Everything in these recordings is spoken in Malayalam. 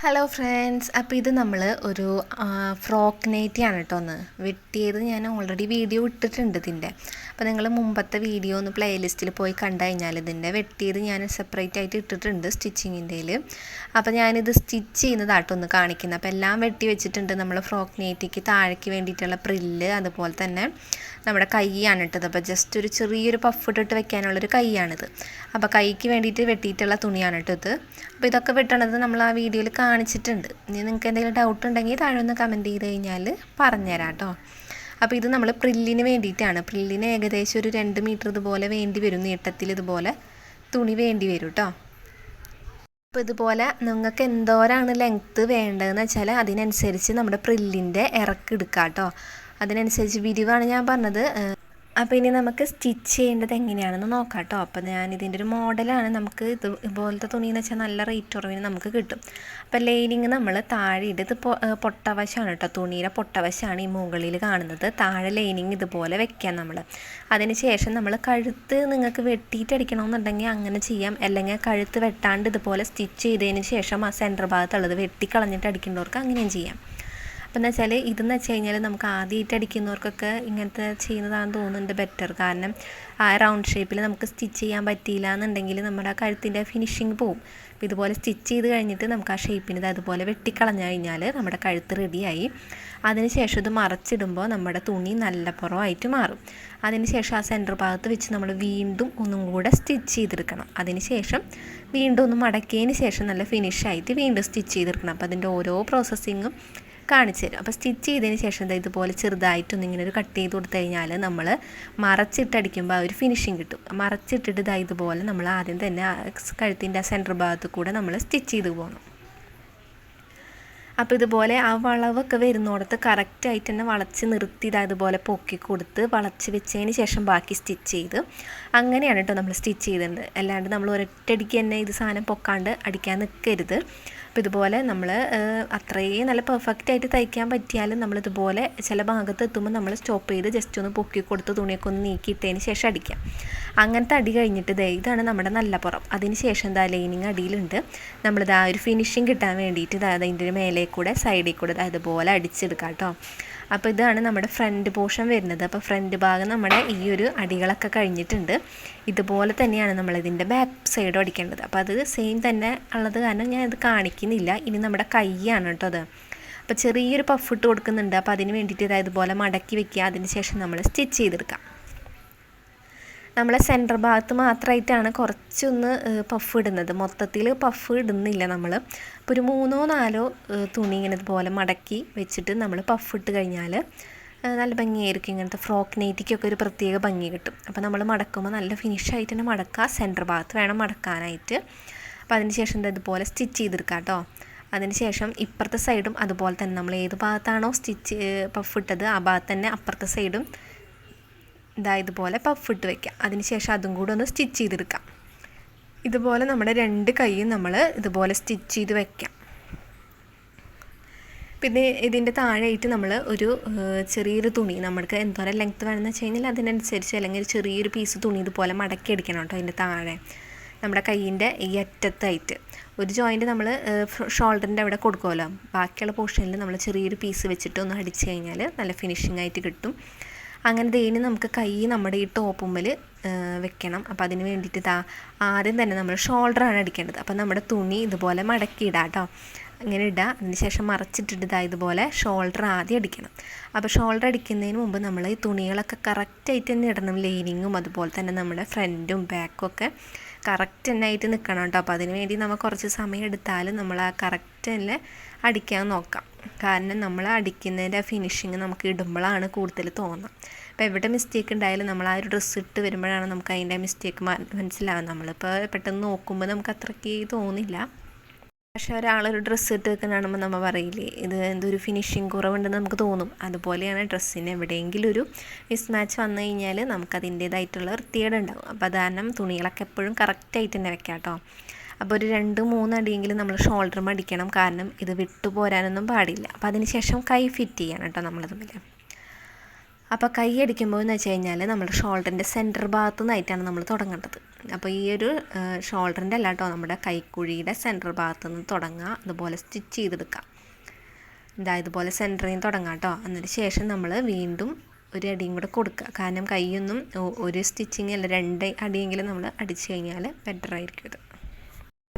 ഹലോ ഫ്രണ്ട്സ്, അപ്പോൾ ഇത് നമ്മൾ ഒരു ഫ്രോക്ക് നൈറ്റിയാണ് കേട്ടോ. ഒന്ന് വെട്ടിയത് ഞാൻ ഓൾറെഡി വീഡിയോ ഇട്ടിട്ടുണ്ട് ഇതിൻ്റെ. അപ്പോൾ നിങ്ങൾ മുമ്പത്തെ വീഡിയോ ഒന്ന് പ്ലേലിസ്റ്റിൽ പോയി കണ്ടു കഴിഞ്ഞാൽ ഇതിൻ്റെ വെട്ടിയത് ഞാൻ സെപ്പറേറ്റ് ആയിട്ട് ഇട്ടിട്ടുണ്ട് സ്റ്റിച്ചിങ്ങിൻ്റെയിൽ. അപ്പോൾ ഞാനിത് സ്റ്റിച്ച് ചെയ്യുന്നതാട്ടോ ഒന്ന് കാണിക്കുന്നത്. അപ്പോൾ എല്ലാം വെട്ടി വെച്ചിട്ടുണ്ട്. നമ്മൾ ഫ്രോക്ക് നൈറ്റിക്ക് താഴേക്ക് വേണ്ടിയിട്ടുള്ള പ്രില്ല്, അതുപോലെ തന്നെ നമ്മുടെ കൈയാണ് ഇട്ടത്. അപ്പോൾ ജസ്റ്റ് ഒരു ചെറിയൊരു പഫ് ഇട്ടിട്ട് വെക്കാനുള്ളൊരു കൈയാണിത്. അപ്പോൾ കൈക്ക് വേണ്ടിയിട്ട് വെട്ടിയിട്ടുള്ള തുണിയാണ് ഇട്ടത്. അപ്പോൾ ഇതൊക്കെ വെട്ടണത് നമ്മൾ ആ വീഡിയോയിൽ കാണിച്ചിട്ടുണ്ട്. ഇനി നിങ്ങൾക്ക് എന്തെങ്കിലും ഡൗട്ട് ഉണ്ടെങ്കിൽ താഴെ ഒന്ന് കമൻറ്റ് ചെയ്ത് കഴിഞ്ഞാൽ പറഞ്ഞുതരാം കേട്ടോ. അപ്പോൾ ഇത് നമ്മൾ പ്രില്ലിന് വേണ്ടിയിട്ടാണ്. പ്രില്ലിന് ഏകദേശം ഒരു 2 മീറ്റർ ഇതുപോലെ വേണ്ടി വരും, നീട്ടത്തിൽ ഇതുപോലെ തുണി വേണ്ടി വരും കേട്ടോ. അപ്പോൾ ഇതുപോലെ നിങ്ങൾക്ക് എന്തോരാണ് ലെങ്ത്ത് വേണ്ടതെന്ന് വെച്ചാൽ അതിനനുസരിച്ച് നമ്മുടെ പ്രില്ലിൻ്റെ ഇറക്കെടുക്കാം കേട്ടോ. അതിനനുസരിച്ച് വിരിവാണ് ഞാൻ പറഞ്ഞത്. അപ്പോൾ ഇനി നമുക്ക് സ്റ്റിച്ച് ചെയ്യേണ്ടത് എങ്ങനെയാണെന്ന് നോക്കാം കേട്ടോ. അപ്പോൾ ഇതിൻ്റെ ഒരു മോഡലാണ്. നമുക്ക് ഇതുപോലത്തെ തുണിയെന്ന് വെച്ചാൽ നല്ല റേറ്റ് കുറവിന് നമുക്ക് കിട്ടും. അപ്പോൾ ലൈനിങ് നമ്മൾ താഴെ ഇത് പൊട്ടവശമാണ് കേട്ടോ, തുണിയുടെ പൊട്ടവശമാണ് ഈ മുകളിൽ കാണുന്നത്. താഴെ ലൈനിങ് ഇതുപോലെ വെക്കാം നമ്മൾ. അതിന് ശേഷം നമ്മൾ കഴുത്ത് നിങ്ങൾക്ക് വെട്ടിയിട്ട് അടിക്കണമെന്നുണ്ടെങ്കിൽ അങ്ങനെ ചെയ്യാം, അല്ലെങ്കിൽ കഴുത്ത് വെട്ടാണ്ട് ഇതുപോലെ സ്റ്റിച്ച് ചെയ്തതിന് ശേഷം ആ സെൻറ്റർ ഭാഗത്തുള്ളത് വെട്ടിക്കളഞ്ഞിട്ട് അടിക്കേണ്ടവർക്ക് അങ്ങനെയും ചെയ്യാം. അപ്പോൾ എന്ന് വെച്ചാൽ ഇതെന്ന് വെച്ച് കഴിഞ്ഞാൽ നമുക്ക് ആദ്യമായിട്ട് അടിക്കുന്നവർക്കൊക്കെ ഇങ്ങനത്തെ ചെയ്യുന്നതാണെന്ന് തോന്നുന്നുണ്ട് ബെറ്റർ. കാരണം ആ റൗണ്ട് ഷേപ്പിൽ നമുക്ക് സ്റ്റിച്ച് ചെയ്യാൻ പറ്റിയില്ല എന്നുണ്ടെങ്കിൽ നമ്മുടെ ആ കഴുത്തിൻ്റെ ഫിനിഷിങ് പോവും. അപ്പോൾ ഇതുപോലെ സ്റ്റിച്ച് ചെയ്ത് കഴിഞ്ഞിട്ട് നമുക്ക് ആ ഷേപ്പിന് ഇത് അതുപോലെ വെട്ടിക്കളഞ്ഞു കഴിഞ്ഞാൽ നമ്മുടെ കഴുത്ത് റെഡിയായി. അതിനുശേഷം ഇത് മറച്ചിടുമ്പോൾ നമ്മുടെ തുണി നല്ല പുറമായിട്ട് മാറും. അതിനുശേഷം ആ സെൻറ്റർ ഭാഗത്ത് വെച്ച് നമ്മൾ വീണ്ടും ഒന്നും കൂടെ സ്റ്റിച്ച് ചെയ്തെടുക്കണം. അതിനുശേഷം വീണ്ടും ഒന്ന് മടക്കിയതിന് ശേഷം നല്ല ഫിനിഷായിട്ട് വീണ്ടും സ്റ്റിച്ച് ചെയ്തെടുക്കണം. അപ്പോൾ അതിൻ്റെ ഓരോ പ്രോസസ്സിങ്ങും കാണിച്ചു തരും. അപ്പോൾ സ്റ്റിച്ച് ചെയ്തതിന് ശേഷം ഇതുപോലെ ചെറുതായിട്ടൊന്ന് ഇങ്ങനെ ഒരു കട്ട് ചെയ്ത് കൊടുത്തു കഴിഞ്ഞാൽ നമ്മൾ മറച്ചിട്ടടിക്കുമ്പോൾ ആ ഒരു ഫിനിഷിങ് കിട്ടും. മറച്ചിട്ടിട്ട് ഇതുപോലെ നമ്മൾ ആദ്യം തന്നെ കഴുത്തിൻ്റെ ആ സെൻറ്റർ ഭാഗത്ത് കൂടെ നമ്മൾ സ്റ്റിച്ച് ചെയ്ത് പോകണം. അപ്പോൾ ഇതുപോലെ ആ വളവൊക്കെ വരുന്നിടത്ത് കറക്റ്റായിട്ട് തന്നെ വളച്ച് നിർത്തി ഇതുപോലെ പൊക്കി കൊടുത്ത് വളച്ച് വെച്ചതിന് ശേഷം ബാക്കി സ്റ്റിച്ച് ചെയ്ത് അങ്ങനെയാണ് കേട്ടോ നമ്മൾ സ്റ്റിച്ച് ചെയ്തിട്ടുണ്ട്. അല്ലാണ്ട് നമ്മൾ ഒരൊറ്റയടിക്ക് തന്നെ ഇത് സാധനം പൊക്കാണ്ട് അടിക്കാൻ നിൽക്കരുത്. അപ്പോൾ ഇതുപോലെ നമ്മൾ അത്രയും നല്ല പെർഫെക്റ്റായിട്ട് തയ്ക്കാൻ പറ്റിയാലും നമ്മളിതുപോലെ ചില ഭാഗത്ത് എത്തുമ്പോൾ നമ്മൾ സ്റ്റോപ്പ് ചെയ്ത് ജസ്റ്റ് ഒന്ന് പൊക്കി കൊടുത്ത് തുണിയൊക്കെ ഒന്ന് നീക്കിയിട്ടതിന് ശേഷം അടിക്കാം. അങ്ങനത്തെ അടി കഴിഞ്ഞിട്ട് ഇതാണ് നമ്മുടെ നല്ല പുറം. അതിന് ശേഷം ലൈനിങ് അടിയിലുണ്ട്. നമ്മളിത് ആ ഒരു ഫിനിഷിങ് കിട്ടാൻ വേണ്ടിയിട്ട് അതിൻ്റെ ഒരു മേലെ കൂടെ സൈഡിൽ കൂടെ അതുപോലെ അടിച്ചെടുക്കാം കേട്ടോ. അപ്പോൾ ഇതാണ് നമ്മുടെ ഫ്രണ്ട് പോർഷൻ വരുന്നത്. അപ്പോൾ ഫ്രണ്ട് ഭാഗം നമ്മുടെ ഈ ഒരു അടികളൊക്കെ കഴിഞ്ഞിട്ടുണ്ട്. ഇതുപോലെ തന്നെയാണ് നമ്മളിതിൻ്റെ ബാക്ക് സൈഡും അടിക്കേണ്ടത്. അപ്പോൾ അത് സെയിം തന്നെ ഉള്ളത് കാരണം ഞാൻ ഇത് കാണിക്കുന്നില്ല. ഇനി നമ്മുടെ കൈയാണ് കേട്ടോ അത്. അപ്പോൾ ചെറിയൊരു പഫ് ഇട്ട് കൊടുക്കുന്നുണ്ട്. അപ്പോൾ അതിന് വേണ്ടിയിട്ട് ഇതുപോലെ മടക്കി വെക്കുക. അതിന് ശേഷം നമ്മൾ സ്റ്റിച്ച് ചെയ്തെടുക്കാം. നമ്മളെ സെൻറ്റർ ഭാഗത്ത് മാത്രമായിട്ടാണ് കുറച്ചൊന്ന് പഫ് ഇടുന്നത്, മൊത്തത്തിൽ പഫ് ഇടുന്നില്ല നമ്മൾ. അപ്പോൾ ഒരു 3-4 തുണി ഇങ്ങനെ ഇതുപോലെ മടക്കി വെച്ചിട്ട് നമ്മൾ പഫ് ഇട്ട് കഴിഞ്ഞാൽ നല്ല ഭംഗിയായിരിക്കും. ഇങ്ങനത്തെ ഫ്രോക്ക് നൈറ്റിക്കൊക്കെ ഒരു പ്രത്യേക ഭംഗി കിട്ടും. അപ്പോൾ നമ്മൾ മടക്കുമ്പോൾ നല്ല ഫിനിഷായിട്ട് തന്നെ മടക്കുക. സെൻറ്റർ ഭാഗത്ത് വേണം മടക്കാനായിട്ട്. അപ്പോൾ അതിന് ശേഷം ഇതുപോലെ സ്റ്റിച്ച് ചെയ്തെടുക്കാം കേട്ടോ. അതിന് ശേഷം ഇപ്പുറത്തെ സൈഡും അതുപോലെ തന്നെ നമ്മൾ ഏത് ഭാഗത്താണോ പഫ് ഇട്ടത് ആ ഭാഗത്ത് തന്നെ അപ്പുറത്തെ സൈഡും ഇതുപോലെ പഫ് ഇട്ട് വയ്ക്കാം. അതിന് ശേഷം അതും കൂടെ ഒന്ന് സ്റ്റിച്ച് ചെയ്തെടുക്കാം. ഇതുപോലെ നമ്മുടെ 2 കൈയും നമ്മൾ ഇതുപോലെ സ്റ്റിച്ച് ചെയ്ത് വയ്ക്കാം. പിന്നെ ഇതിൻ്റെ താഴെയായിട്ട് നമ്മൾ ഒരു ചെറിയൊരു തുണി നമ്മൾക്ക് എന്തോരം ലെങ്ത്ത് വേണമെന്ന് വെച്ച് കഴിഞ്ഞാൽ അതിനനുസരിച്ച് അല്ലെങ്കിൽ ചെറിയൊരു പീസ് തുണി ഇതുപോലെ മടക്കി അടിക്കണം കേട്ടോ. അതിൻ്റെ താഴെ നമ്മുടെ കൈയിൻ്റെ ഈ അറ്റത്തായിട്ട് ഒരു ജോയിൻറ്റ് നമ്മൾ ഷോൾഡറിൻ്റെ അവിടെ കൊടുക്കുമല്ലോ, ബാക്കിയുള്ള പോർഷനിൽ നമ്മൾ ചെറിയൊരു പീസ് വെച്ചിട്ട് ഒന്ന് അടിച്ച് കഴിഞ്ഞാൽ നല്ല ഫിനിഷിംഗ് ആയിട്ട് കിട്ടും. അങ്ങനെ നമുക്ക് കൈ നമ്മുടെ ഈ ടോപ്പുമ്മൽ വെക്കണം. അപ്പോൾ അതിന് വേണ്ടിയിട്ട് ആദ്യം തന്നെ നമ്മൾ ഷോൾഡറാണ് അടിക്കേണ്ടത്. അപ്പോൾ നമ്മുടെ തുണി ഇതുപോലെ മടക്കി ഇടാം കേട്ടോ. അങ്ങനെ ഇടുക. അതിന് ശേഷം മറച്ചിട്ടിട്ട് ഇതുപോലെ ഷോൾഡർ ആദ്യം അടിക്കണം. അപ്പോൾ ഷോൾഡർ അടിക്കുന്നതിന് മുമ്പ് നമ്മൾ ഈ തുണികളൊക്കെ കറക്റ്റായിട്ട് തന്നെ ഇടണം. ലൈനിങ്ങും അതുപോലെ തന്നെ നമ്മുടെ ഫ്രണ്ടും ബാക്കും ഒക്കെ കറക്റ്റ് തന്നെ ആയിട്ട് നിൽക്കണം കേട്ടോ. അപ്പോൾ അതിന് വേണ്ടി നമ്മൾ കുറച്ച് സമയം എടുത്താലും നമ്മൾ ആ കറക്റ്റ് തന്നെ അടിക്കാൻ നോക്കാം. കാരണം നമ്മൾ അടിക്കുന്നതിൻ്റെ ഫിനിഷിങ് നമുക്ക് ഇടുമ്പോഴാണ് കൂടുതൽ തോന്നുക. അപ്പോൾ എവിടെ മിസ്റ്റേക്ക് ഉണ്ടായാലും നമ്മൾ ആ ഒരു ഡ്രസ്സ് ഇട്ട് വരുമ്പോഴാണ് നമുക്ക് അതിൻ്റെ മിസ്റ്റേക്ക് മനസ്സിലാവുക. നമ്മളിപ്പോൾ പെട്ടെന്ന് നോക്കുമ്പോൾ നമുക്ക് അത്രയ്ക്ക് തോന്നില്ല. പക്ഷേ ഒരാളൊരു ഡ്രസ്സ് ഇട്ട് കാണുമ്പോൾ നമ്മൾ പറയില്ലേ ഇത് എന്തൊരു ഫിനിഷിങ് കുറവുണ്ടെന്ന് നമുക്ക് തോന്നും. അതുപോലെയാണ് ഡ്രസ്സിന് എവിടെയെങ്കിലും ഒരു മിസ്മാച്ച് വന്നു കഴിഞ്ഞാൽ നമുക്കതിൻ്റേതായിട്ടുള്ള വൃത്തികേട് ഉണ്ടാകും. അപ്പോൾ അത് കാരണം തുണികളൊക്കെ എപ്പോഴും കറക്റ്റായിട്ട് തന്നെ വെക്കാം കേട്ടോ. അപ്പോൾ ഒരു 2-3 അടിയെങ്കിലും നമ്മൾ ഷോൾഡർ അടിക്കണം. കാരണം ഇത് വിട്ടു പോരാനൊന്നും പാടില്ല. അപ്പോൾ അതിന് ശേഷം കൈ ഫിറ്റ് ചെയ്യണം കേട്ടോ നമ്മൾ തമ്മിൽ. അപ്പോൾ കൈ അടിക്കുമ്പോൾ എന്ന് വെച്ച് കഴിഞ്ഞാൽ നമ്മുടെ ഷോൾഡറിൻ്റെ സെൻറ്റർ ഭാഗത്തു നിന്നായിട്ടാണ് നമ്മൾ തുടങ്ങേണ്ടത്. അപ്പോൾ ഈ ഒരു ഷോൾഡറിൻ്റെ അല്ല കേട്ടോ, നമ്മുടെ കൈക്കുഴിയുടെ സെൻറ്റർ ഭാഗത്തു നിന്ന് തുടങ്ങുക, അതുപോലെ സ്റ്റിച്ച് ചെയ്തെടുക്കുക. ഇതുപോലെ സെൻറ്ററിൽ നിന്ന് തുടങ്ങാം കേട്ടോ. അതിന് ശേഷം നമ്മൾ വീണ്ടും ഒരു അടിയും കൂടെ കൊടുക്കുക. കാരണം കൈയൊന്നും ഒരു സ്റ്റിച്ചിങ് അല്ല, 2 അടിയെങ്കിലും നമ്മൾ അടിച്ചു കഴിഞ്ഞാൽ ബെറ്റർ ആയിരിക്കും ഇത്.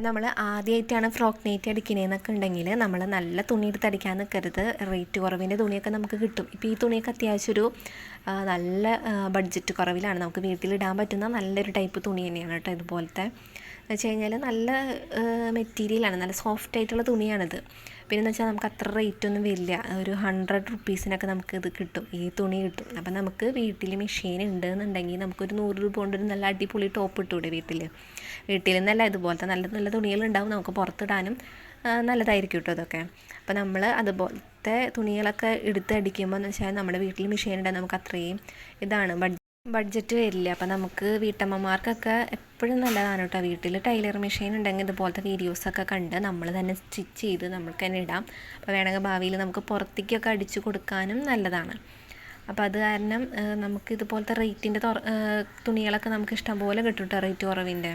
നമ്മൾ ആദ്യമായിട്ടാണ് ഫ്രോക്ക് നെയ്റ്റ് അടിക്കണേന്നൊക്കെ ഉണ്ടെങ്കിൽ നമ്മൾ നല്ല തുണി എടുത്ത് അടിക്കാൻ നിൽക്കരുത്. റേറ്റ് കുറവിൻ്റെ തുണിയൊക്കെ നമുക്ക് കിട്ടും. ഇപ്പോൾ ഈ തുണിയൊക്കെ അത്യാവശ്യം ഒരു നല്ല ബഡ്ജറ്റ് കുറവിലാണ് നമുക്ക് വീട്ടിലിടാൻ പറ്റുന്ന നല്ലൊരു ടൈപ്പ് തുണി തന്നെയാണ് കേട്ടോ. ഇതുപോലത്തെ എന്ന് വെച്ച് കഴിഞ്ഞാൽ നല്ല മെറ്റീരിയലാണ്, നല്ല സോഫ്റ്റ് ആയിട്ടുള്ള തുണിയാണിത്. പിന്നെ എന്ന് വെച്ചാൽ നമുക്ക് അത്ര റേറ്റ് ഒന്നും വരില്ല, ഒരു 100 റുപ്പീസിനൊക്കെ നമുക്ക് ഇത് കിട്ടും, ഈ തുണി കിട്ടും. അപ്പം നമുക്ക് വീട്ടിൽ മെഷീൻ ഉണ്ടെന്നുണ്ടെങ്കിൽ നമുക്കൊരു 100 രൂപ കൊണ്ട് ഒരു നല്ല അടിപൊളി ടോപ്പ് ഇട്ടൂടെ വീട്ടിൽ നിന്നല്ല. ഇതുപോലത്തെ നല്ല നല്ല തുണികളുണ്ടാവും, നമുക്ക് പുറത്തിടാനും നല്ലതായിരിക്കും കേട്ടോ ഇതൊക്കെ. അപ്പോൾ നമ്മൾ അതുപോലത്തെ തുണികളൊക്കെ എടുത്ത് അടിക്കുമ്പോൾ എന്ന് വെച്ചാൽ നമ്മുടെ വീട്ടിൽ മെഷീൻ ഉണ്ടെങ്കിൽ നമുക്ക് അത്രയും ഇതാണ് ബഡ്ജറ്റ് വരില്ല. അപ്പോൾ നമുക്ക് വീട്ടമ്മമാർക്കൊക്കെ എപ്പോഴും നല്ലതാണ് കേട്ടോ. വീട്ടിൽ ടൈലർ മെഷീൻ ഉണ്ടെങ്കിൽ ഇതുപോലത്തെ വീഡിയോസൊക്കെ കണ്ട് നമ്മൾ തന്നെ സ്റ്റിച്ച് ചെയ്ത് നമ്മൾക്ക് തന്നെ ഇടാം. അപ്പോൾ വേണമെങ്കിൽ ഭാവിയിൽ നമുക്ക് പുറത്തേക്കൊക്കെ അടിച്ചു കൊടുക്കാനും നല്ലതാണ്. അപ്പോൾ അത് കാരണം നമുക്ക് ഇതുപോലത്തെ റേറ്റിൻ്റെ തുണികളൊക്കെ നമുക്ക് ഇഷ്ടംപോലെ കിട്ടും കേട്ടോ, റേറ്റ് കുറവിൻ്റെ.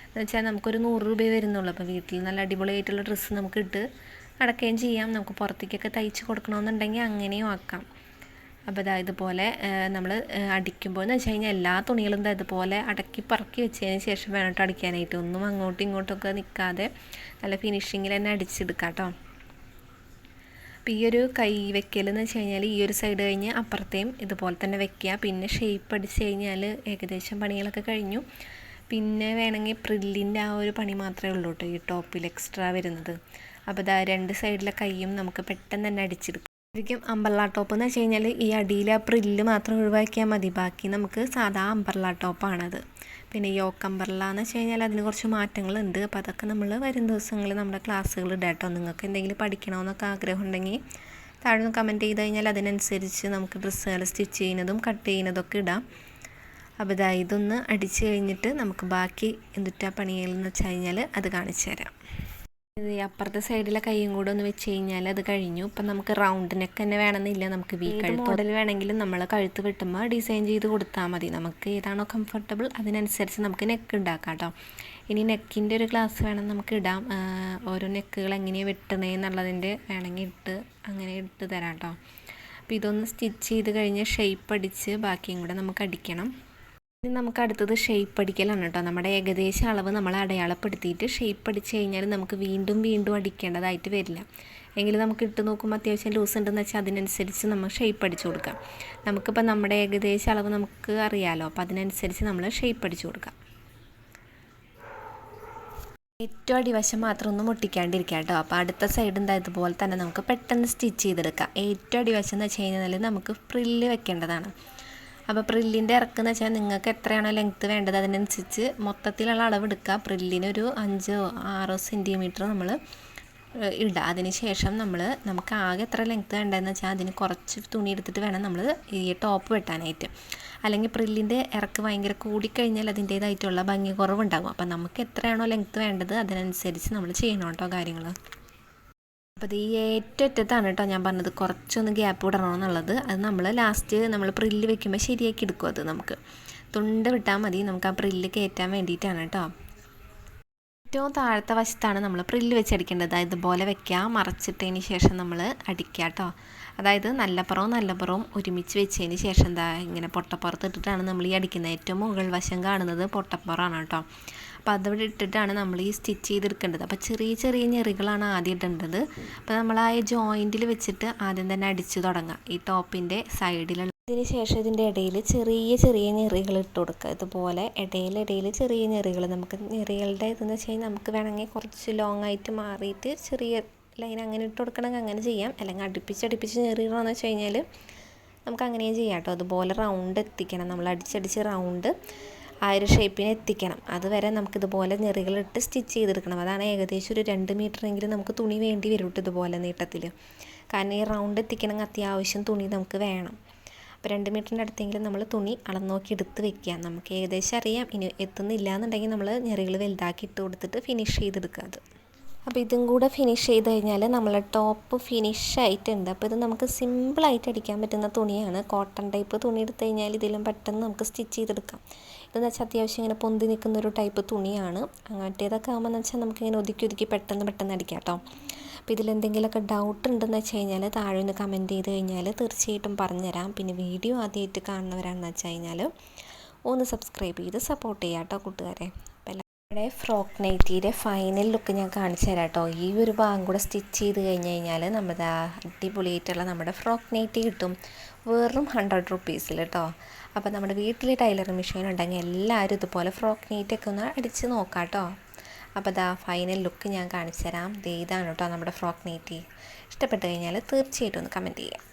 എന്ന് വെച്ചാൽ നമുക്കൊരു 100 രൂപയെ വരുന്നുള്ളൂ. അപ്പോൾ വീട്ടിൽ നല്ല അടിപൊളിയായിട്ടുള്ള ഡ്രസ്സ് നമുക്ക് ഇട്ട് നടക്കുകയും ചെയ്യാം. നമുക്ക് പുറത്തേക്കൊക്കെ തയ്ച്ച് കൊടുക്കണമെന്നുണ്ടെങ്കിൽ അങ്ങനെയും ആക്കാം. അപ്പോൾ ഇതുപോലെ നമ്മൾ അടിക്കുമ്പോൾ എന്ന് വെച്ച് കഴിഞ്ഞാൽ എല്ലാ തുണികളും ഇതുപോലെ അടക്കി പറക്കി വെച്ചതിന് ശേഷം വേണം കേട്ടോ അടിക്കാനായിട്ട്. ഒന്നും അങ്ങോട്ടും ഇങ്ങോട്ടൊക്കെ നിൽക്കാതെ നല്ല ഫിനിഷിങ്ങിൽ തന്നെ അടിച്ചെടുക്കാം കേട്ടോ. അപ്പോൾ ഈ ഒരു കൈ വെക്കലെന്ന് വെച്ച് കഴിഞ്ഞാൽ ഈ ഒരു സൈഡ് കഴിഞ്ഞ് അപ്പുറത്തെയും ഇതുപോലെ തന്നെ വെക്കുക. പിന്നെ ഷേപ്പ് അടിച്ച് കഴിഞ്ഞാൽ ഏകദേശം പണികളൊക്കെ കഴിഞ്ഞു. പിന്നെ വേണമെങ്കിൽ പ്രില്ലിൻ്റെ ആ ഒരു പണി മാത്രമേ ഉള്ളൂ കേട്ടോ ഈ ടോപ്പിൽ എക്സ്ട്രാ വരുന്നത്. അപ്പോൾ 2 സൈഡിലെ കൈയും നമുക്ക് പെട്ടെന്ന് തന്നെ അടിച്ചെടുക്കാം. ശരിക്കും അമ്പർല ടോപ്പ് എന്ന് വെച്ച് കഴിഞ്ഞാൽ ഈ അടിയിലെ ആ പ്രില്ല് മാത്രം ഒഴിവാക്കിയാൽ മതി, ബാക്കി നമുക്ക് സാധാ അമ്പർല ടോപ്പാണത്. പിന്നെ യോക്ക് അമ്പർല എന്ന് വെച്ച് കഴിഞ്ഞാൽ അതിന് കുറച്ച് മാറ്റങ്ങളുണ്ട്. അപ്പോൾ അതൊക്കെ നമ്മൾ വരും ദിവസങ്ങളിൽ നമ്മുടെ ക്ലാസ്സുകൾ ഇടാം കേട്ടോ. നിങ്ങൾക്ക് എന്തെങ്കിലും പഠിക്കണമെന്നൊക്കെ ആഗ്രഹം ഉണ്ടെങ്കിൽ താഴെ നിന്ന് കമൻറ്റ് ചെയ്ത് കഴിഞ്ഞാൽ അതിനനുസരിച്ച് നമുക്ക് ഡ്രസ്സുകൾ സ്റ്റിച്ച് ചെയ്യുന്നതും കട്ട് ചെയ്യുന്നതൊക്കെ ഇടാം. അപ്പോൾ ഇതൊന്ന് അടിച്ച് കഴിഞ്ഞിട്ട് നമുക്ക് ബാക്കി എന്തുട്ടാ പണികളെന്ന് വെച്ച് കഴിഞ്ഞാൽ അത് കാണിച്ചു തരാം. ഇത് അപ്പുറത്തെ സൈഡിലെ കൈയും കൂടെ ഒന്ന് വെച്ച് കഴിഞ്ഞാൽ അത് കഴിഞ്ഞു. ഇപ്പം നമുക്ക് റൗണ്ട് നെക്ക് തന്നെ വേണമെന്നില്ല, നമുക്ക് കഴുത്ത് മോഡൽ വേണമെങ്കിലും നമ്മൾ കഴുത്ത് വെട്ടുമ്പോൾ ഡിസൈൻ ചെയ്ത് കൊടുത്താൽ മതി. നമുക്ക് ഏതാണോ കംഫർട്ടബിൾ അതിനനുസരിച്ച് നമുക്ക് നെക്ക് ഉണ്ടാക്കാം കേട്ടോ. ഇനി നെക്കിൻ്റെ ഒരു ക്ലാസ് വേണം നമുക്ക് ഇടാം, ഓരോ നെക്കുകൾ എങ്ങനെയാണ് വെട്ടണേ എന്നുള്ളതിൻ്റെ വേണമെങ്കിൽ അങ്ങനെ ഇട്ട് തരാം കേട്ടോ. അപ്പോൾ ഇതൊന്ന് സ്റ്റിച്ച് ചെയ്ത് കഴിഞ്ഞ് ഷേപ്പ് അടിച്ച് ബാക്കിയും കൂടെ നമുക്ക് അടിക്കണം. ഇനി നമുക്ക് അടുത്തത് ഷേപ്പ് അടിക്കലാണ് കേട്ടോ. നമ്മുടെ ഏകദേശം അളവ് നമ്മൾ അടയാളപ്പെടുത്തിയിട്ട് ഷേപ്പ് അടിച്ച് കഴിഞ്ഞാൽ നമുക്ക് വീണ്ടും അടിക്കേണ്ടതായിട്ട് വരില്ല. എങ്കിലും നമുക്ക് ഇട്ട് നോക്കുമ്പോൾ അത്യാവശ്യം ലൂസ് ഉണ്ടെന്ന് വെച്ചാൽ അതിനനുസരിച്ച് നമ്മൾ ഷേപ്പ് അടിച്ചു കൊടുക്കാം. നമുക്കിപ്പോൾ നമ്മുടെ ഏകദേശം അളവ് നമുക്ക് അറിയാമല്ലോ, അപ്പോൾ അതിനനുസരിച്ച് നമ്മൾ ഷേപ്പ് അടിച്ചു കൊടുക്കാം. ഏറ്റവും അടിവശം മാത്രം ഒന്നും മുട്ടിക്കാണ്ടിരിക്കുക കേട്ടോ. അപ്പോൾ അടുത്ത സൈഡ് ഇതുപോലെ തന്നെ നമുക്ക് പെട്ടെന്ന് സ്റ്റിച്ച് ചെയ്തെടുക്കാം. ഏറ്റവും അടിവശം എന്ന് വെച്ച് കഴിഞ്ഞാൽ നമുക്ക് ഫ്രില്ല് വെക്കേണ്ടതാണ്. അപ്പോൾ പ്രില്ലിൻ്റെ ഇറക്കെന്ന് വെച്ചാൽ നിങ്ങൾക്ക് എത്രയാണോ ലെങ്ത്ത് വേണ്ടത് അതിനനുസരിച്ച് മൊത്തത്തിലുള്ള അളവെടുക്കുക. പ്രില്ലിനൊരു 5-6 സെൻറ്റിമീറ്റർ നമ്മൾ ഇടുക. അതിന് ശേഷം നമുക്ക് ആകെ എത്ര ലെങ്ത്ത് വേണ്ടതെന്ന് വെച്ചാൽ അതിന് കുറച്ച് തുണി എടുത്തിട്ട് വേണം നമ്മൾ ഈ ടോപ്പ് വെട്ടാനായിട്ട്. അല്ലെങ്കിൽ പ്രില്ലിൻ്റെ ഇറക്ക് ഭയങ്കര കൂടിക്കഴിഞ്ഞാൽ അതിൻ്റേതായിട്ടുള്ള ഭംഗി കുറവുണ്ടാകും. അപ്പോൾ നമുക്ക് എത്രയാണോ ലെങ്ത്ത് വേണ്ടത് അതിനനുസരിച്ച് നമ്മൾ ചെയ്യണം കേട്ടോ കാര്യങ്ങൾ. അപ്പോൾ ഈ ഏറ്റവും അറ്റത്താണ് കേട്ടോ ഞാൻ പറഞ്ഞത് കുറച്ചൊന്ന് ഗ്യാപ്പ് വിടണമെന്നുള്ളത്. അത് നമ്മൾ ലാസ്റ്റ് നമ്മൾ പ്രില്ല് വെക്കുമ്പോൾ ശരിയാക്കി എടുക്കും. അത് നമുക്ക് തുണ്ട് വിട്ടാൽ മതി, നമുക്ക് ആ പ്രില്ല് കയറ്റാൻ വേണ്ടിയിട്ടാണ് കേട്ടോ. ഏറ്റവും താഴത്തെ വശത്താണ് നമ്മൾ പ്രില്ല് വെച്ചടിക്കേണ്ടത്. ഇതുപോലെ വെക്കുക, മറച്ചിട്ടതിന് ശേഷം നമ്മൾ അടിക്കുക കേട്ടോ. അതായത് നല്ലപ്പുറവും ഒരുമിച്ച് വെച്ചതിന് ശേഷം ഇങ്ങനെ പൊട്ടപ്പുറത്ത് ഇട്ടിട്ടാണ് നമ്മൾ ഈ അടിക്കുന്നത്. ഏറ്റവും മുകൾ വശം കാണുന്നത് പൊട്ടപ്പുറമാണ് കേട്ടോ. അപ്പോൾ അതവിടെ ഇട്ടിട്ടാണ് നമ്മൾ ഈ സ്റ്റിച്ച് ചെയ്തെടുക്കേണ്ടത്. അപ്പോൾ ചെറിയ ഞെറികളാണ് ആദ്യം ഇടേണ്ടത്. അപ്പോൾ നമ്മൾ ആ ജോയിൻറ്റിൽ വെച്ചിട്ട് ആദ്യം തന്നെ അടിച്ച് തുടങ്ങാം ഈ ടോപ്പിൻ്റെ സൈഡിലുള്ള. ഇതിന് ശേഷം ഇതിൻ്റെ ഇടയിൽ ചെറിയ ഞെറികൾ ഇട്ട് കൊടുക്കുക. ഇതുപോലെ ഇടയിൽ ചെറിയ ഞെറികൾ. നമുക്ക് ഞെറികളുടെ ഇതെന്ന് വെച്ച് കഴിഞ്ഞാൽ നമുക്ക് വേണമെങ്കിൽ കുറച്ച് ലോങ് ആയിട്ട് മാറിയിട്ട് ചെറിയ ലൈൻ അങ്ങനെ ഇട്ട് കൊടുക്കണമെങ്കിൽ അങ്ങനെ ചെയ്യാം. അല്ലെങ്കിൽ അടുപ്പിച്ച് ഞെറികളെന്ന് വെച്ച് കഴിഞ്ഞാൽ നമുക്ക് അങ്ങനെയും ചെയ്യാം കേട്ടോ. അതുപോലെ റൗണ്ട് എത്തിക്കണം, നമ്മൾ അടിച്ചടിച്ച് റൗണ്ട് ആ ഒരു ഷേപ്പിന് എത്തിക്കണം. അതുവരെ നമുക്കിതുപോലെ ഞെറികളിട്ട് സ്റ്റിച്ച് ചെയ്തെടുക്കണം. അതാണ് ഏകദേശം ഒരു 2 മീറ്ററെങ്കിലും നമുക്ക് തുണി വേണ്ടി വരും കേട്ടോ ഇതുപോലെ നീട്ടത്തിൽ. കാരണം ഈ റൗണ്ട് എത്തിക്കണമെങ്കിൽ അത്യാവശ്യം തുണി നമുക്ക് വേണം. അപ്പോൾ 2 മീറ്ററിൻ്റെ അടുത്തെങ്കിലും നമ്മൾ തുണി അളന്ന് നോക്കി എടുത്ത് വെക്കുക. നമുക്ക് ഏകദേശം അറിയാം ഇനി എത്തുന്നില്ല എന്നുണ്ടെങ്കിൽ നമ്മൾ ഞെറികൾ വലുതാക്കി ഇട്ട് കൊടുത്തിട്ട് ഫിനിഷ് ചെയ്തെടുക്കുക അത്. അപ്പോൾ ഇതും കൂടെ ഫിനിഷ് ചെയ്ത് കഴിഞ്ഞാൽ നമ്മളെ ടോപ്പ് ഫിനിഷ് ആയിട്ടുണ്ട്. അപ്പോൾ ഇത് നമുക്ക് സിമ്പിളായിട്ട് അടിക്കാൻ പറ്റുന്ന തുണിയാണ്. കോട്ടൺ ടൈപ്പ് തുണി എടുത്തു കഴിഞ്ഞാൽ ഇതിലും പെട്ടെന്ന് നമുക്ക് സ്റ്റിച്ച് ചെയ്തെടുക്കാം. ഇതെന്ന് വെച്ചാൽ അത്യാവശ്യം ഇങ്ങനെ പൊന്തി നിൽക്കുന്നൊരു ടൈപ്പ് തുണിയാണ്. അങ്ങനത്തേതൊക്കെ ആകുമ്പോൾ എന്ന് വെച്ചാൽ നമുക്കിങ്ങനെ ഒതുക്കി പെട്ടെന്ന് അടിക്കാം കേട്ടോ. അപ്പോൾ ഇതിലെന്തെങ്കിലുമൊക്കെ ഡൗട്ട് ഉണ്ടെന്ന് വെച്ച് കഴിഞ്ഞാൽ താഴെ ഒന്ന് കമൻറ്റ് ചെയ്ത് കഴിഞ്ഞാൽ തീർച്ചയായിട്ടും പറഞ്ഞുതരാം. പിന്നെ വീഡിയോ ആദ്യമായിട്ട് കാണുന്നവരാണെന്ന് വെച്ച് കഴിഞ്ഞാൽ ഒന്ന് സബ്സ്ക്രൈബ് ചെയ്ത് സപ്പോർട്ട് ചെയ്യാം കേട്ടോ കൂട്ടുകാരെ. ഇവിടെ ഫ്രോക്ക് നൈറ്റിയുടെ ഫൈനൽ ലുക്ക് ഞാൻ കാണിച്ചു തരാം കേട്ടോ. ഈ ഒരു ഭാഗം കൂടെ സ്റ്റിച്ച് ചെയ്ത് കഴിഞ്ഞ് കഴിഞ്ഞാൽ നമ്മുടെ അടിപൊളിയായിട്ടുള്ള നമ്മുടെ ഫ്രോക്ക് നൈറ്റി കിട്ടും. വെറും 100 റുപ്പീസിൽ കേട്ടോ. അപ്പോൾ നമ്മുടെ വീട്ടിൽ ടൈലറിംഗ് മെഷീൻ ഉണ്ടെങ്കിൽ എല്ലാവരും ഇതുപോലെ ഫ്രോക്ക് നൈറ്റൊക്കെ ഒന്ന് അടിച്ച് നോക്കാം കേട്ടോ. അപ്പോൾ ഫൈനൽ ലുക്ക് ഞാൻ കാണിച്ചു തരാം. ഇതാണ് കേട്ടോ നമ്മുടെ ഫ്രോക്ക് നൈറ്റി. ഇഷ്ടപ്പെട്ട് കഴിഞ്ഞാൽ തീർച്ചയായിട്ടും ഒന്ന് കമൻറ്റ് ചെയ്യാം.